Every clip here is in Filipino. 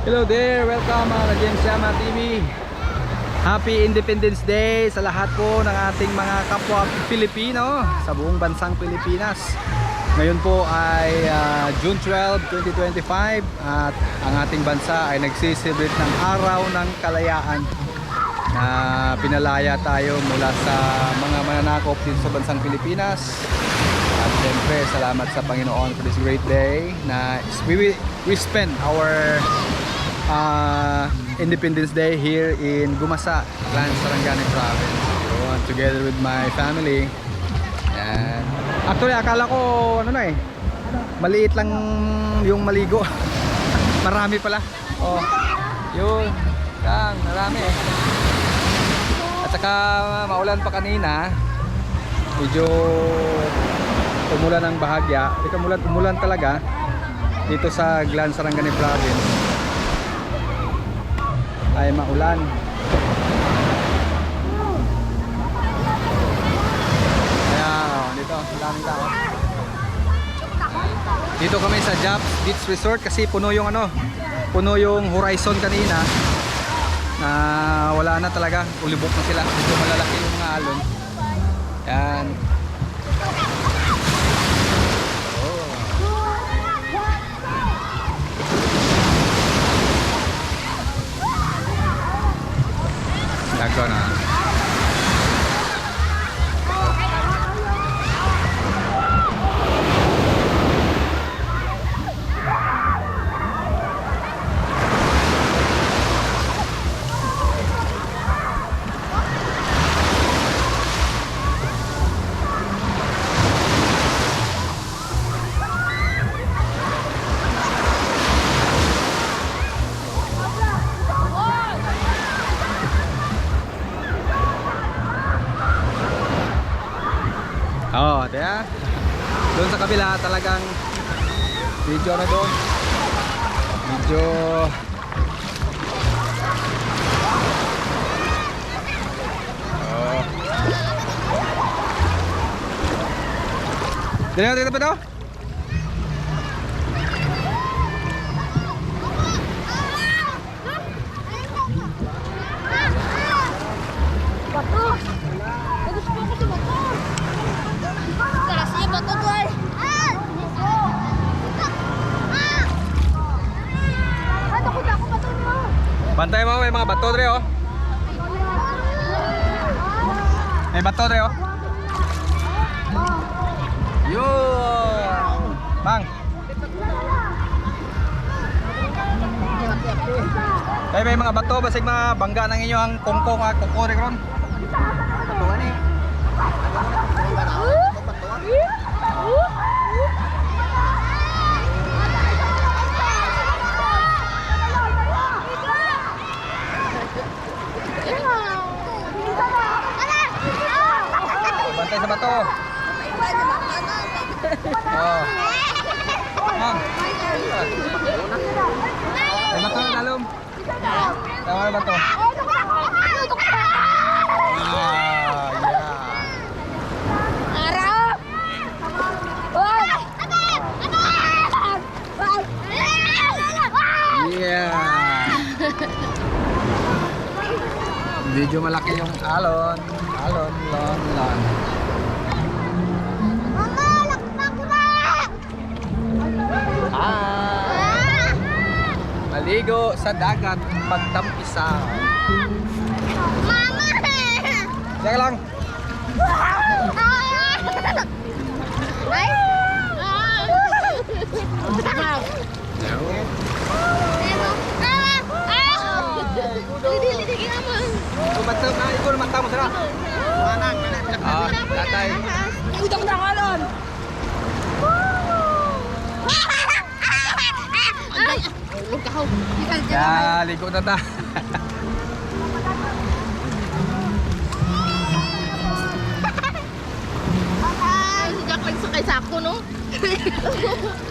Hello there, welcome mga ka-James Yama TV. Happy Independence Day sa lahat po ng ating mga kapwa Pilipino sa buong bansang Pilipinas. Ngayon po ay June 12, 2025 at ang ating bansa ay nagsisibrit ng Araw ng Kalayaan na pinalaya tayo mula sa mga mananakop dito sa bansang Pilipinas. At siyempre salamat sa Panginoon for this great day na we spend our Independence Day here in Gumasa, Clan Sarangani Province. So, together with my family. Yan. Actually, akala ko ano na maliit lang yung maligo. Marami pala. Oh, yun. Yan, marami At saka maulan pa kanina. Medyo umulan ng bahagya. Umulan talaga dito sa Clan Sarangani Province. Ay maulan. Kaya dito, daming tao. Dito kami sa Jap Beach Resort kasi puno yung puno yung Horizon kanina. Na wala na talaga, ulibok na sila. Dito malalaki yung mga alon. Yan. Nagko na. Oh, diya. Doon sa kabila talagang video na doon. Medyo dito pa daw? Bato! Bagus po ako sa bato! Karasnya bato tuh ay! Takot ako bato niyo! Bantay mo, may mga bato dre oh. May bato dre oh. Yun! Bang! May mga bato, basig mga bangga ng inyong kongkong at kukuri ron. Batuan eh. Bantay sa bato. Oh. Ma'am. May bato na lalom. Tama na bato. Medyo malaki yung alon. Alon, lon. Mama, lakpa ko na! Maligo sa dagat pagtampisa. Mama! Diyan lang. Ay! Kumatang na, ikaw naman tamo sila. Manang, tatay. Udang na kalon! Ulog ka ho. Ya, ligo na ta. Sejak pagsakay sakto, no?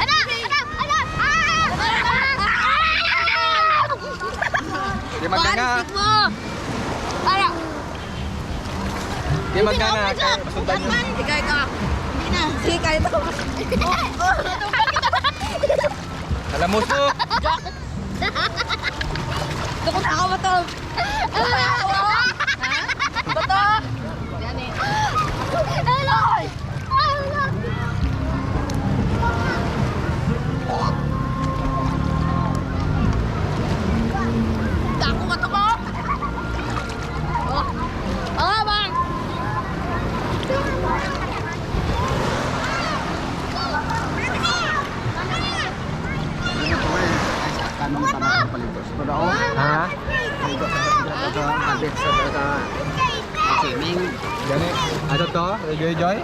Ano! Di maganga. Ano? Di maganga. Pasundan nyo. Hindi kaya ka. Hindi na. Sige, kaya ito. Alam mo po. Tukot ako ba to? Bato! Yan eh. Hello! Dako ka to ko? Oh, bang! Kanong tanah palitos. Pada oh. Ha? Ito habis sa swimming. Gani? Ano to? Joy Joy?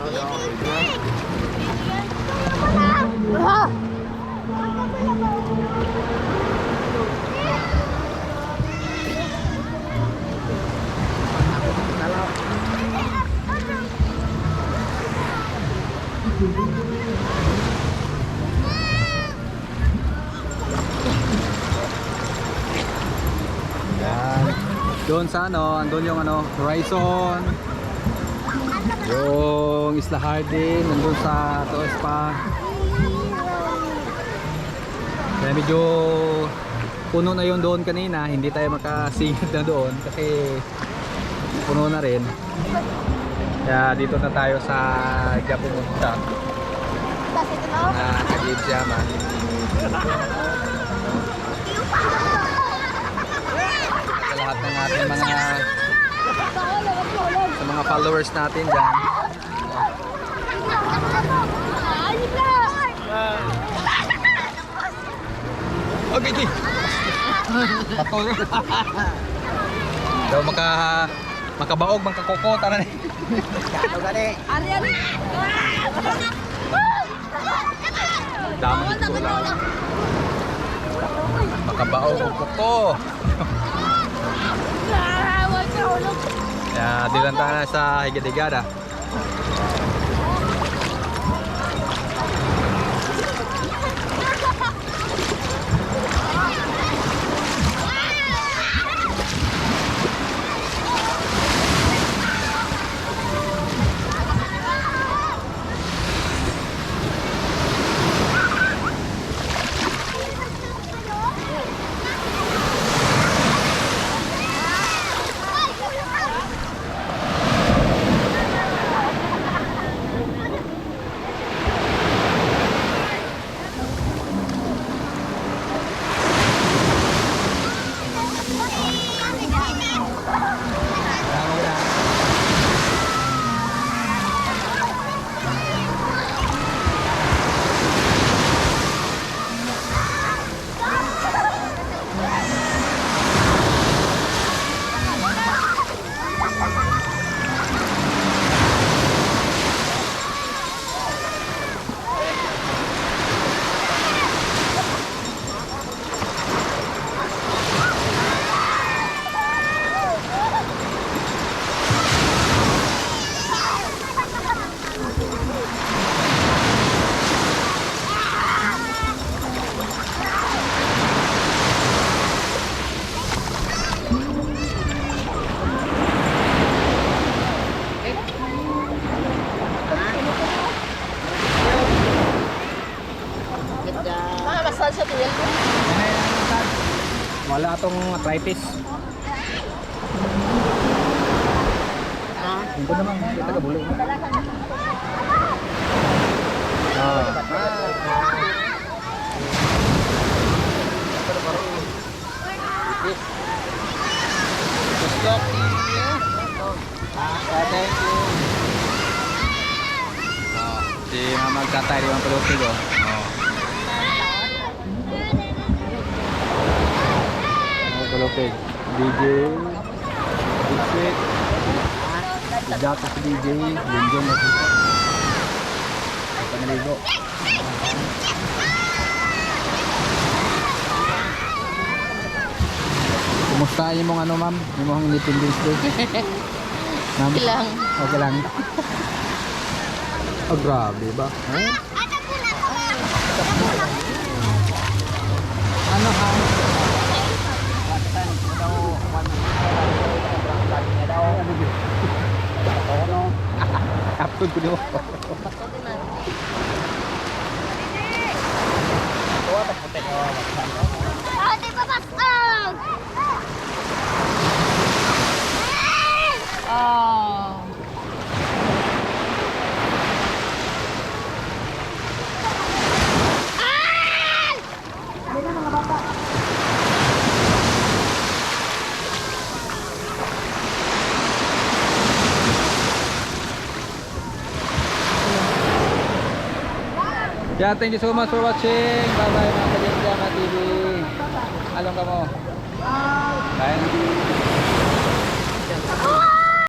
Yan. Doon sa ano, andun yung ano, Horizon. Yung Isla Hardin, nandun sa Taos pa. Kaya medyo puno na yun doon kanina, hindi tayo makasingit na doon kasi puno na rin. Kaya dito na tayo sa Japumunta na Kagibsiyama. Sa lahat ng ating mga followers natin dyan. Okay, di. Patol. Daw makabaog, makakoko, tara na. Ito gani. Ari! Dami ito lang. Makabaog, koko. Kaya dilan tayo na sa higad-higada. Wala atong arthritis. Hindi naman, kita ka bulo. Thank you. Si Mama magtatay di ang palutig oh. Palupig. DJ Dixit Data si DJ Junjun na sila panaligo. Kumusta yung mga ano ma'am? Yung mga Independence Day? Ma'am? Okay lang. Okay lang. Oh grabe ba? Eh? Ano ha? Upload ko nyo. Ate, baba! Yeah, thank you so much for watching. Bye bye mga Kajensyama TV. Along ka mo. Bye.